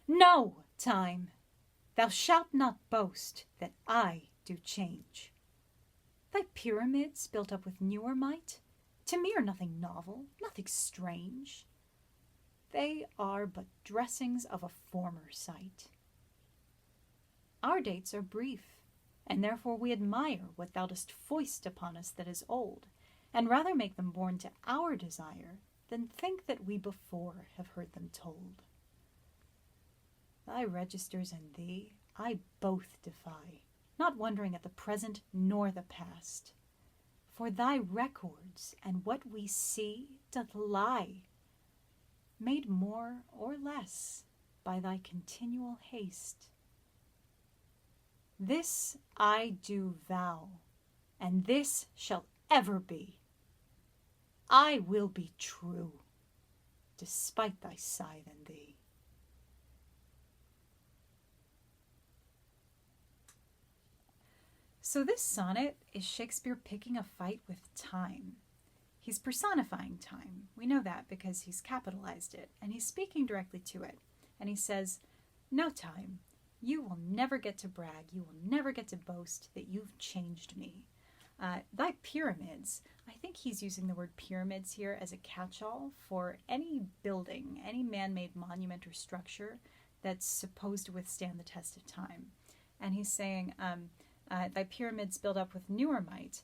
No, time, thou shalt not boast that I do change. Thy pyramids built up with newer might, to me are nothing novel, nothing strange. They are but dressings of a former sight. Our dates are brief, and therefore we admire what thou dost foist upon us that is old, and rather make them born to our desire than think that we before have heard them told. Thy registers and thee I both defy, not wondering at the present nor the past. For thy records and what we see doth lie, made more or less by thy continual haste. This I do vow, and this shall ever be. I will be true, despite thy scythe and thee. So this sonnet is Shakespeare picking a fight with time. He's personifying time. We know that because he's capitalized it, and he's speaking directly to it. And he says, no, time, you will never get to brag, you will never get to boast that you've changed me. Thy pyramids, I think he's using the word pyramids here as a catch-all for any building, any man-made monument or structure that's supposed to withstand the test of time. And he's saying, thy pyramids built up with newer might.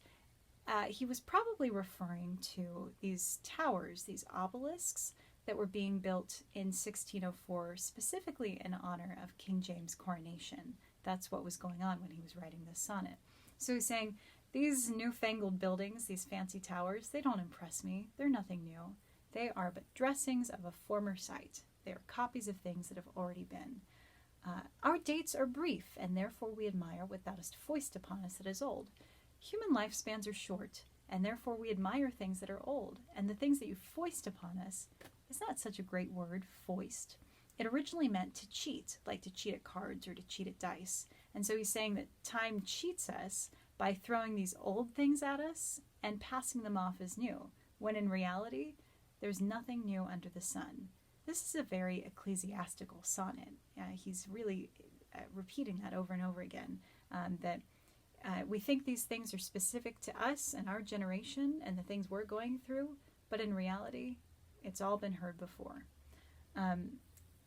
He was probably referring to these towers, these obelisks that were being built in 1604, specifically in honor of King James' coronation. That's what was going on when he was writing this sonnet. So he's saying, these newfangled buildings, these fancy towers, they don't impress me. They're nothing new. They are but dressings of a former sight. They are copies of things that have already been. Our dates are brief, and therefore we admire what thou dost foist upon us that is old. Human lifespans are short, and therefore we admire things that are old. And the things that you foist upon us is not such a great word, foist. It originally meant to cheat, like to cheat at cards or to cheat at dice. And so he's saying that time cheats us by throwing these old things at us and passing them off as new, when in reality, there's nothing new under the sun. This is a very ecclesiastical sonnet. He's really repeating that over and over again, that we think these things are specific to us and our generation and the things we're going through, but in reality, it's all been heard before.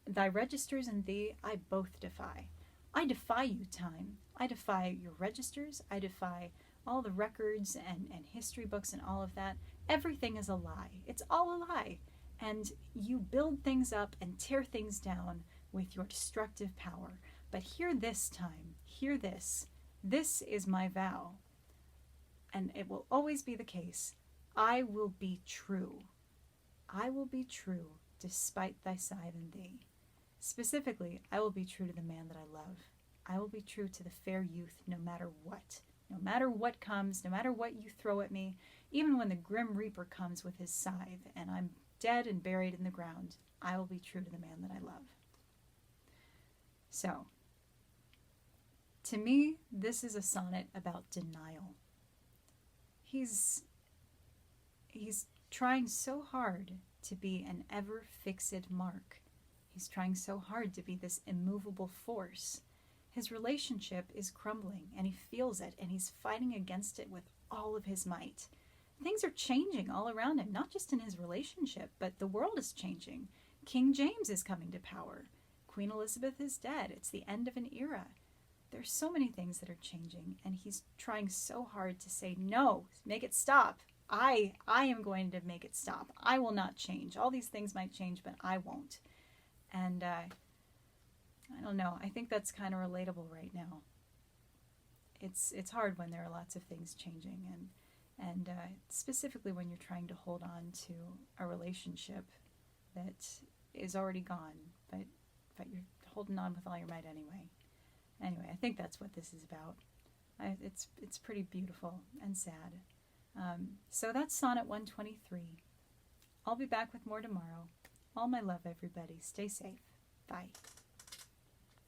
Thy registers and thee I both defy. I defy you, time. I defy your registers. I defy all the records and history books and all of that. Everything is a lie. It's all a lie. And you build things up and tear things down with your destructive power. But hear this, time. Hear this. This is my vow. And it will always be the case. I will be true. I will be true despite thy scythe and thee. Specifically, I will be true to the man that I love. I will be true to the fair youth no matter what. No matter what comes, no matter what you throw at me, even when the grim reaper comes with his scythe and I'm dead and buried in the ground, I will be true to the man that I love. So, to me, this is a sonnet about denial. He's trying so hard to be an ever-fixed mark. He's trying so hard to be this immovable force. His relationship is crumbling, and he feels it, and he's fighting against it with all of his might. Things are changing all around him, not just in his relationship, but the world is changing. King James is coming to power. Queen Elizabeth is dead. It's the end of an era. There's so many things that are changing, and he's trying so hard to say, no, make it stop. I am going to make it stop. I will not change. All these things might change, but I won't. And I don't know. I think that's kind of relatable right now. It's hard when there are lots of things changing, and specifically when you're trying to hold on to a relationship that is already gone, but you're holding on with all your might anyway. Anyway, I think that's what this is about. It's pretty beautiful and sad. So that's Sonnet 123. I'll be back with more tomorrow. All my love, everybody. Stay safe. Bye.